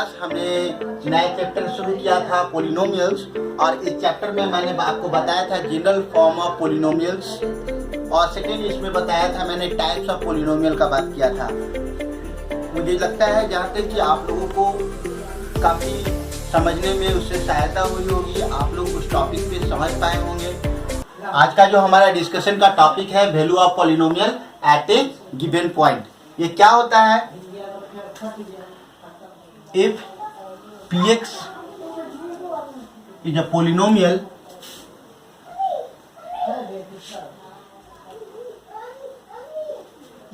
Class हमने नया chapter शुरू किया था पोलिनोमियल्स, और इस चैप्टर में मैंने आपको बताया था जनरल फॉर्म ऑफ पोलिनोमियल्स, और सेकेंड इसमें बताया था मैंने टाइप्स ऑफ पोलिनोमियल का बात किया था। मुझे लगता है जहाँ तक कि आप लोगों को काफ़ी समझने में उससे सहायता हुई होगी, आप लोग उस टॉपिक पे समझ पाए होंगे। आज का जो हमारा डिस्कशन का टॉपिक है value of polynomial at a given point. ये क्या होता है? If px is a polynomial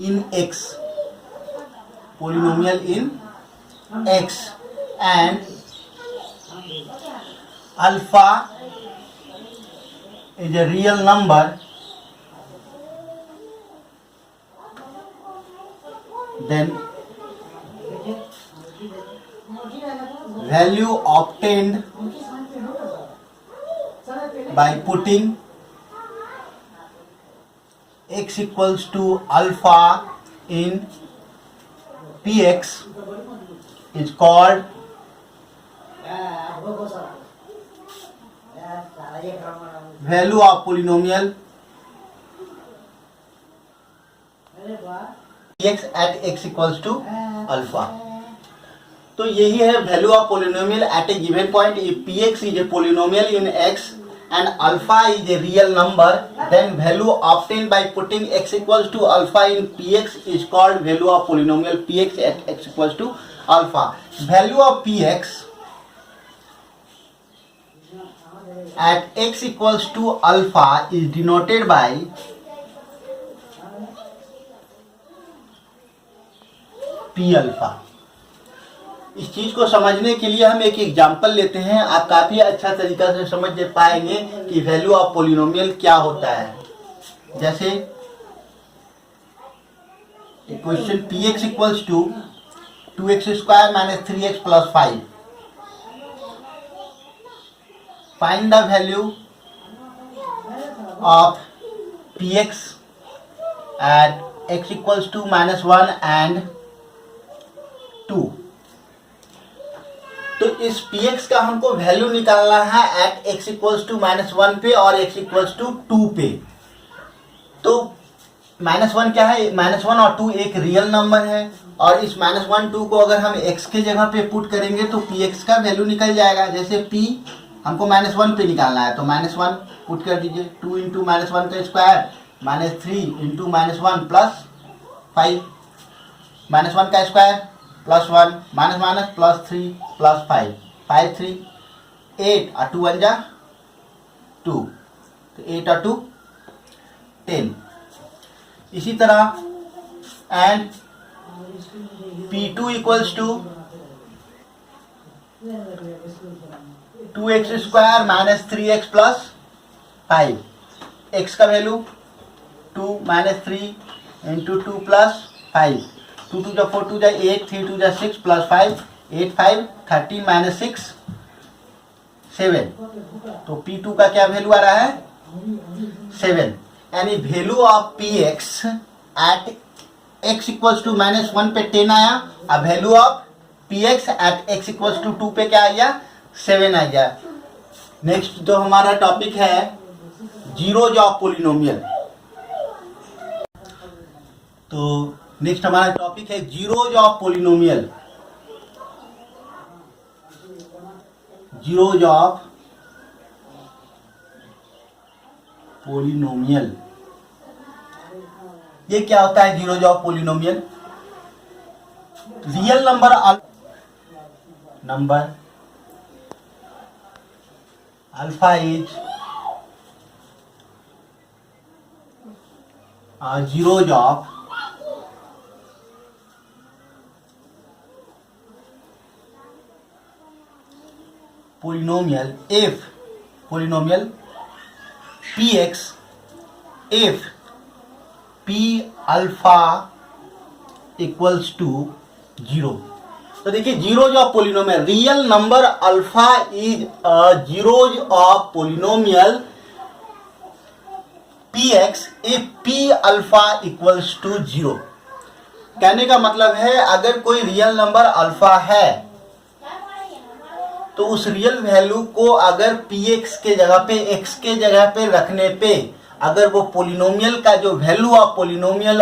in x, polynomial in x, and alpha is a real number, then value obtained by putting x equals to alpha in px is called value of polynomial px at x equals to alpha। तो यही है value of polynomial at a given point. If px is a polynomial in x and alpha is a real number, then value obtained by putting x equals to alpha in px is called value of polynomial px at x equals to alpha। Value of px at x equals to alpha is denoted by p alpha। इस चीज को समझने के लिए हम एक example लेते हैं, आप काफी अच्छा तरीका से समझ पाएंगे कि वैल्यू ऑफ पोलिनोमियल क्या होता है। जैसे question px equals to 2x square minus 3x plus 5, find the value of px at x equals to -1 and 2। तो इस px का हमको वैल्यू निकालना है एट x इक्वल्स टू -1 पे और x इक्वल्स टू 2 पे। तो -1 क्या है? -1 और 2 एक रियल नंबर है, और इस -1 2 को अगर हम x के जगह पे पुट करेंगे तो px का वैल्यू निकल जाएगा। जैसे p हमको -1 पे निकालना है तो -1 पुट कर दीजिए, 2 इंटू -1 का स्क्वायर -3 इंटू -1 प्लस 5, -1 का square plus 1 minus plus 3 plus 5, 5 3 8 और 2 1 जा 2, तो 8 और 2 10। इसी तरह and p2 equals to 2x square minus 3x plus 5, x का वैल्यू 2 माइनस 3 इंटू 2 प्लस 5, 2 2 जा 4 2 जा 8, 3 2 जा 6 प्लस 5, 8 5 13 माइनस 6 7। तो P2 का क्या वैल्यू आ रहा है? 7। यानी value of Px at x equals to -1 पे 10 आया, और value of Px at x equals to 2 पे क्या आ गया? 7 आ गया। नेक्स्ट जो हमारा टॉपिक है जीरोज ऑफ पोलिनोमियल। तो नेक्स्ट हमारा टॉपिक है zeros of polynomial. Zeros of polynomial, ये क्या होता है? Zeros of polynomial real number alpha is zeros of polynomial px if p alpha equals to 0। तो देखिए zeros of polynomial, real number alpha is zeros of polynomial px if p alpha equals to 0। कहने का मतलब है अगर कोई real number alpha है तो उस रियल वैल्यू को अगर px के जगह पे x के जगह पे रखने पे अगर वो पोलिनोमियल का जो value of polynomial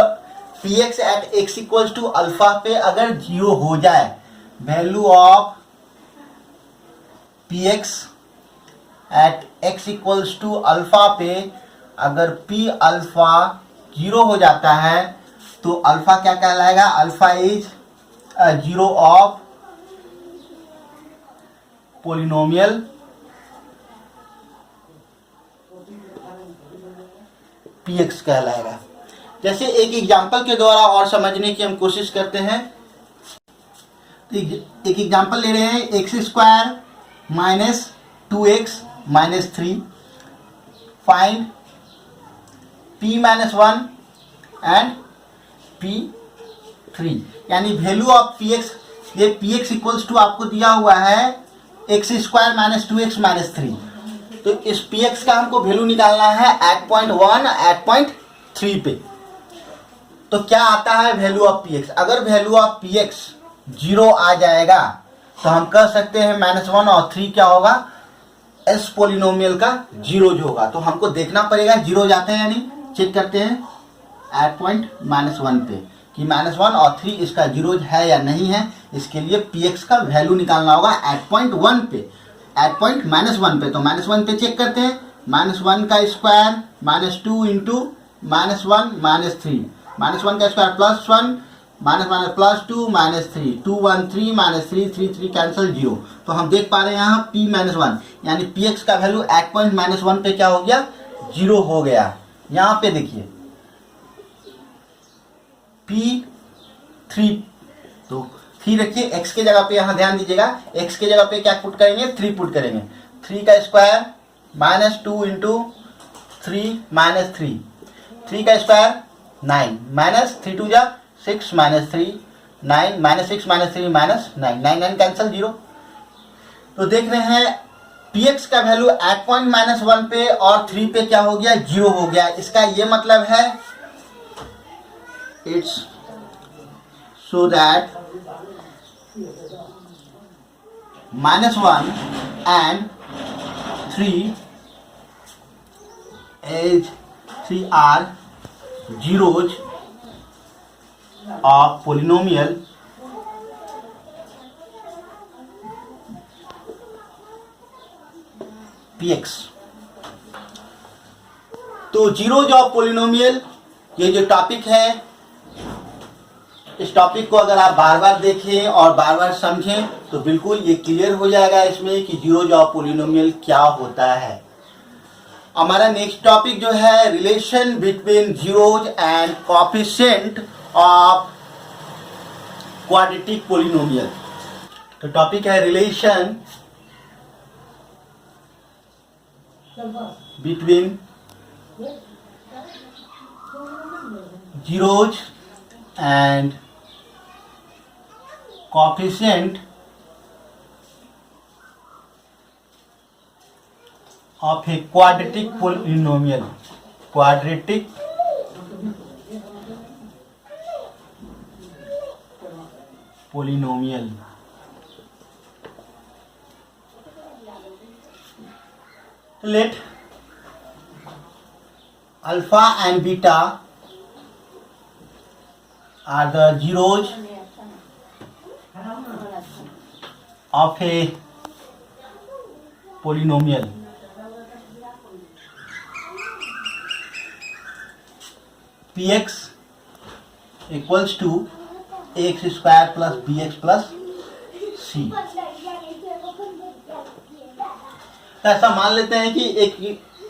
px at x equals to alpha पे अगर 0 हो जाए, value of px at x equals to alpha पे अगर p अल्फा 0 हो जाता है तो अल्फा क्या कहलाएगा? Alpha is zero of polynomial px कहलाएगा। जैसे एक एग्जांपल के द्वारा और समझने की हम कोशिश करते हैं। एक एग्जांपल ले रहे हैं, x square minus 2x minus 3 find p minus 1 and p3, यानी वैल्यू ऑफ px। ये px इक्वल्स टू आपको दिया हुआ है x square minus 2x minus 3, तो इस px का हमको वैल्यू निकालना है एट पॉइंट 1 एट पॉइंट 3 पे। तो क्या आता है वैल्यू ऑफ px? अगर वैल्यू ऑफ px 0 आ जाएगा तो हम कह सकते हैं -1 और 3 क्या होगा? एस पोलिनोमियल का 0 जो होगा। तो हमको देखना पड़ेगा 0 जाते हैं या नहीं, चेक करते हैं एट पॉइंट -1 पे कि -1 और 3 इसका 0 है या नहीं है। इसके लिए px का वैल्यू निकालना होगा एट पॉइंट 1 पे, एट पॉइंट -1 पे। तो -1 पे चेक करते हैं, -1 का स्क्वायर -2 इंटू -1 -3, -1 का स्क्वायर +1 -1 +2 -3, 2 1 3 -3 3 3 कैंसिल 0। तो हम देख पा रहे हैं यहाँ p-1 यानी px का वैल्यू एट पॉइंट -1 पे क्या हो गया? 0 हो गया। यहाँ पे देखिए p3, तो 3 रखिए x के जगह पे, यहाँ ध्यान दीजिएगा x के जगह पे क्या पुट करेंगे? 3 पुट करेंगे। 3 का स्क्वायर -2 इंटू 3 -3, 3 का स्क्वायर 9 -3 2 जा 6 -3 9 -6 -3 -9 9 कैंसिल 0। तो देख रहे हैं px का वैल्यू एट पॉइंट -1 पे और 3 पे क्या हो गया? 0 हो गया। इसका ये मतलब है it's so that -1 and 3 are zeros of polynomial px। तो जीरोज ऑफ पोलिनोमियल ये जो टॉपिक है, इस टॉपिक को अगर आप बार बार देखें और बार बार समझें तो बिल्कुल ये क्लियर हो जाएगा इसमें कि जीरोज ऑफ पोलिनोमियल क्या होता है। हमारा नेक्स्ट टॉपिक जो है relation between zeros and coefficient of quadratic polynomial. तो टॉपिक है relation between zeros and coefficient of a quadratic polynomial। quadratic polynomial। let alpha and beta are the zeros of a polynomial। px equals to ax square plus bx plus c। ऐसा मान लेते हैं कि एक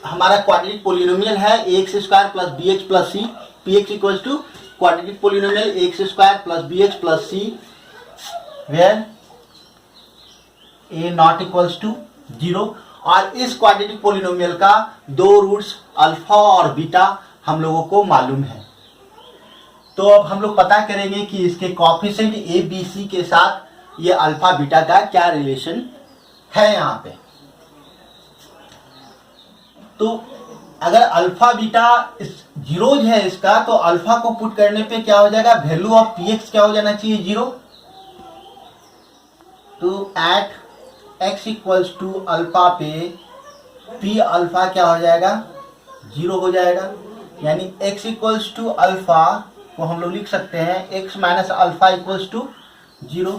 हमारा quadratic polynomial है x square plus B x plus c. P x equals to quadratic polynomial x square plus B x plus c where a not equals to 0। और इस क्वाड्रेटिक पोलिनोमियल का दो रूट्स अल्फा और beta हम लोगों को मालूम है। तो अब हम लोग पता करेंगे कि इसके कोएफिशिएंट ए बी सी के साथ ये अल्फा बीटा का क्या रिलेशन है यहाँ पे। तो अगर अल्फा बीटा जीरोज है इसका, तो अल्फा को पुट करने पे क्या हो जाएगा? वैल्यू ऑफ पी एक्स क्या हो जाना चाहिए? 0। तो at x equals to alpha पे p अल्फा क्या हो जाएगा, 0 हो जाएगा। यानी x इक्वल्स टू अल्फा को हम लोग लिख सकते हैं x minus alpha equals to 0।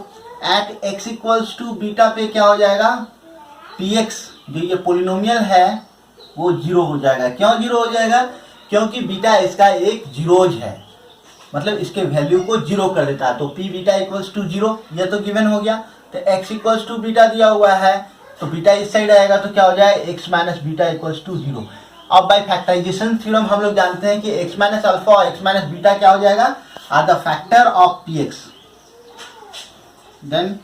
At x equals to beta पे क्या हो जाएगा, px जो ये पोलिनोमियल है वो 0 हो जाएगा। क्यों 0 हो जाएगा, क्योंकि बीटा इसका एक जीरोज है, मतलब इसके वैल्यू को 0 कर देता है। तो p बीटा इक्वल्स टू 0 ये तो गिवन हो गया। तो x इक्वल्स टू बीटा दिया हुआ है तो बीटा इस साइड आएगा तो क्या हो जाएगा, x minus beta equals to 0। अब बाय फैक्टराइजेशन थ्योरम हम लोग जानते हैं कि x माइनस अल्फा और x माइनस बीटा क्या हो जाएगा, are the factor of px। Then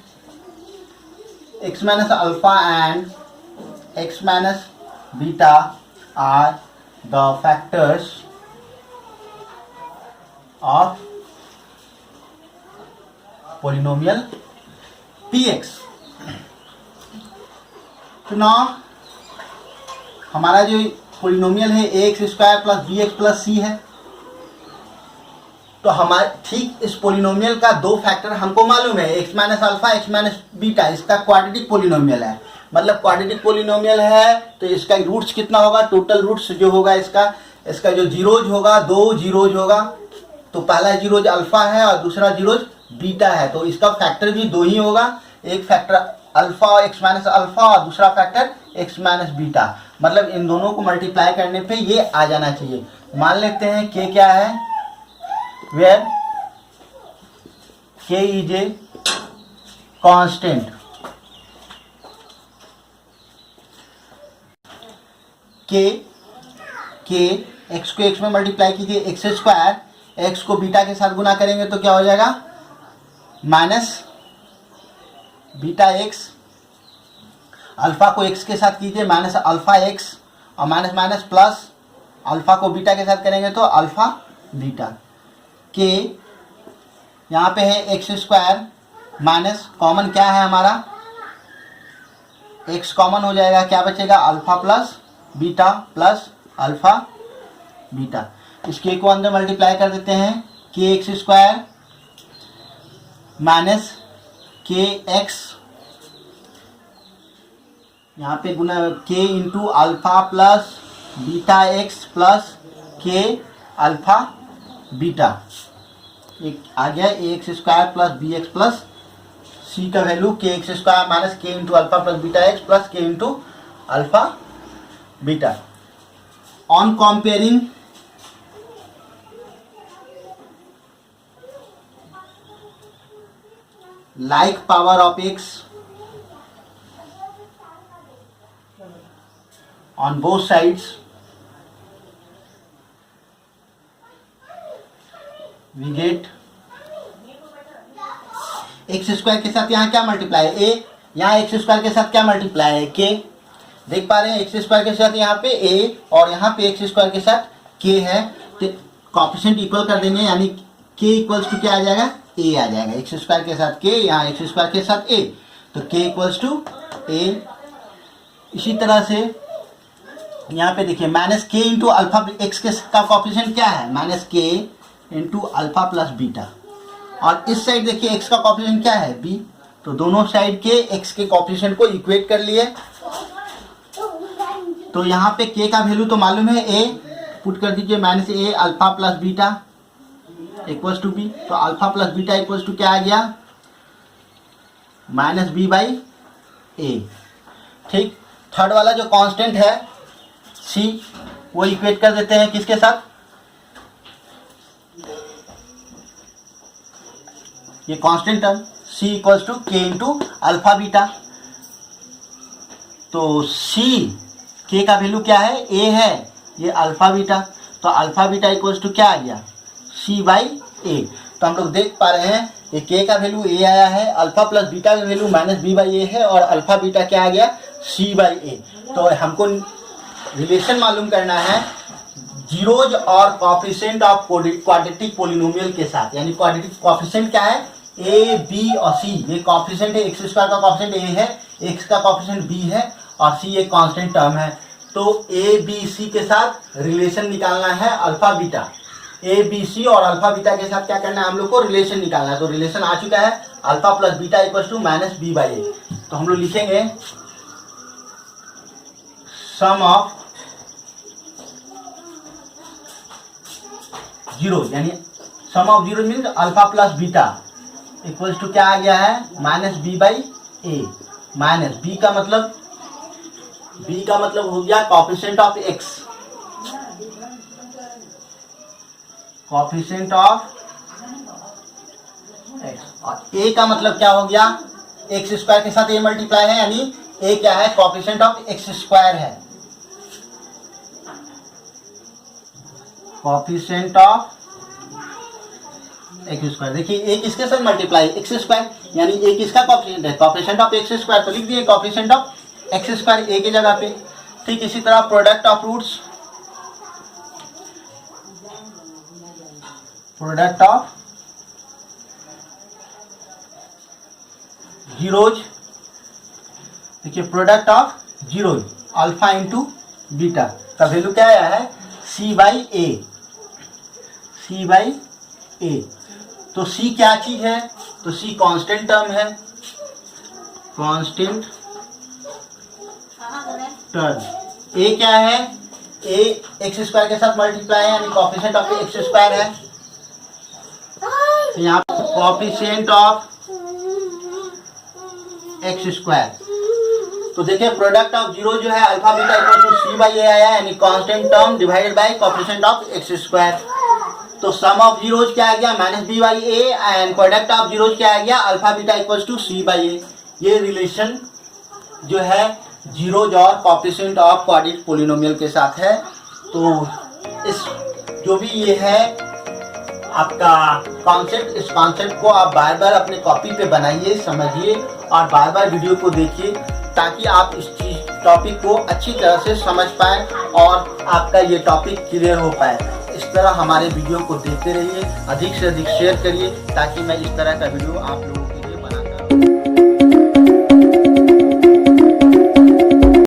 x minus alpha and x minus beta are the factors of polynomial px। तो ना हमारा जो पोलिनोमियल है ax square plus bx plus c है। तो हमारे ठीक इस पोलिनोमियल का दो फैक्टर हमको मालूम है, x minus alpha x minus beta, इसका क्वाड्रेटिक पोलिनोमियल है। मतलब क्वाड्रेटिक पोलिनोमियल है तो इसका रूट्स कितना होगा, टोटल रूट्स जो होगा इसका जो जीरोज होगा, 2 जीरोज होगा। तो पहला जीरोज अल्फा है और दूसरा जीरोज बीटा है, तो इसका फैक्टर भी 2 ही होगा। एक फैक्टर अल्फा और x माइनस अल्फा और दूसरा फैक्टर x माइनस बीटा। मतलब इन दोनों को मल्टीप्लाई करने पे ये आ जाना चाहिए। मान लेते हैं k क्या है, where k is a constant. k x को x में मल्टीप्लाई कीजिए, एक्स स्क्वायर, x को बीटा के साथ गुना करेंगे तो क्या हो जाएगा, माइनस बीटा x। अल्फा को x के साथ कीजिए, माइनस अल्फा x, और माइनस माइनस प्लस, अल्फा को बीटा के साथ करेंगे तो अल्फा बीटा। k यहाँ पे है एक्स स्क्वायर, माइनस कॉमन क्या है हमारा, x कॉमन हो जाएगा, क्या बचेगा, alpha plus beta plus alpha beta. इस k को अंदर मल्टीप्लाई कर देते हैं, k X square minus k X, यहाँ पे गुना k into alpha plus beta X plus k alpha beta. एक आ गया A X square plus B x plus c का value k X square minus k into alpha plus beta X plus k into alpha beta. On comparing like power of x on both sides, we get x square के साथ यहाँ क्या multiply है, a, यहाँ x square के साथ क्या multiply है, k। देख पा रहे हैं एक्स स्क्वायर के साथ यहाँ पे a और यहाँ पे एक्स स्क्वायर के साथ k है, तो कोएफिशिएंट इक्वल कर देंगे, यानी k इक्वल्स टू क्या आ जाएगा, a आ जाएगा। एक्स स्क्वायर के साथ k, यहाँ एक्स स्क्वायर के साथ a, तो k इक्वल्स टू a। इसी तरह से यहाँ पे देखिए minus k into alpha, x के का कोएफिशिएंट क्या है, minus k into alpha plus beta, और इस साइड देखिए x का कोएफिशिएंट क्या है, b। तो दोनों साइड के x के कोएफिशिएंट को इक्वेट कर लिए। तो यहाँ पे k का वैल्यू तो मालूम है, a पुट कर दीजिए, minus a alpha plus beta equals to B. तो alpha plus beta equals to क्या आ गया, माइनस बी बाई ए। ठीक, थर्ड वाला जो कांस्टेंट है c, वो इक्वेट कर देते हैं किसके साथ, ये constant term c equals to k into alpha beta. तो c k का वैल्यू क्या है, a है, ये अल्फा बीटा, तो अल्फा बीटा इक्वल्स टू क्या आ गया, c बाई ए। तो हम लोग देख पा रहे हैं ये k का वैल्यू a आया है, अल्फा प्लस बीटा का वैल्यू माइनस बी बाई ए है, और अल्फा बीटा क्या आ गया, c बाई ए। तो हमको रिलेशन मालूम करना है जीरोज और कोएफिशिएंट ऑफ क्वाड्रेटिक पोलिनोमियल के साथ। यानी क्वाड्रेटिक कोएफिशिएंट क्या है, a b और c, ये कोएफिशिएंट है, एक्स स्क्वायर का कोएफिशिएंट a है, x का कोएफिशिएंट b है, और c एक कांस्टेंट टर्म है। तो a b c के साथ रिलेशन निकालना है alpha beta, a b c और अल्फा बीटा के साथ क्या करना है, हम लोग को रिलेशन निकालना है। तो रिलेशन आ चुका है, alpha plus beta equal to minus B by A. तो हम लोग लिखेंगे सम ऑफ जीरो, यानी sum of zero means alpha plus beta equals to क्या आ गया है, minus B by A. Minus B का मतलब हो गया coefficient of X, coefficient of X, और ए का मतलब क्या हो गया, एक्स स्क्वायर के साथ ए मल्टीप्लाई है, यानी ए क्या है, कॉफिशिएंट ऑफ एक्स स्क्वायर है, कॉफिशिएंट ऑफ एक्स स्क्वायर। देखिए ए किसके साथ मल्टीप्लाई, एक्स स्क्वायर, यानी ए किसका कॉफिशिएंट है, कॉफिशिएंट ऑफ एक्स स्क्वायर। तो लिख दिए coefficient of X square A के जगह पे। ठीक इसी तरह product of roots, product of zeros, देखिए product of zeros alpha into beta का वैल्यू क्या आया है, सी by A, C by A. तो सी क्या चीज है, तो सी कांस्टेंट टर्म है, कांस्टेंट टर्म। ए क्या है, ए एक्स स्क्वायर के साथ मल्टीप्लाई है, यानी कॉफिशिएंट ऑफ एक्स स्क्वायर है। तो यहाँ कॉफिशिएंट ऑफ एक्स स्क्वायर। तो देखिए प्रोडक्ट ऑफ जीरो जो है alpha beta equal to C by A आया, यानी constant term divided by coefficient of X square. तो सम ऑफ जीरोज क्या आ गया, minus B by A, and product of zeros क्या आ गया, alpha beta equal to C by A. ये रिलेशन जो है जीरोज और कॉफिशिएंट ऑफ क्वाड्रेटिक पोलिनोमियल के साथ है। तो इस जो भी ये है आपका कॉन्सेप्ट, इस कॉन्सेप्ट को आप बार बार अपने कॉपी पे बनाइए, समझिए और बार बार वीडियो को देखिए, ताकि आप इस चीज टॉपिक को अच्छी तरह से समझ पाए और आपका ये टॉपिक क्लियर हो पाए। इस तरह हमारे वीडियो को देखते रहिए, अधिक से अधिक शेयर करिए, ताकि मैं इस तरह का वीडियो आप लोगों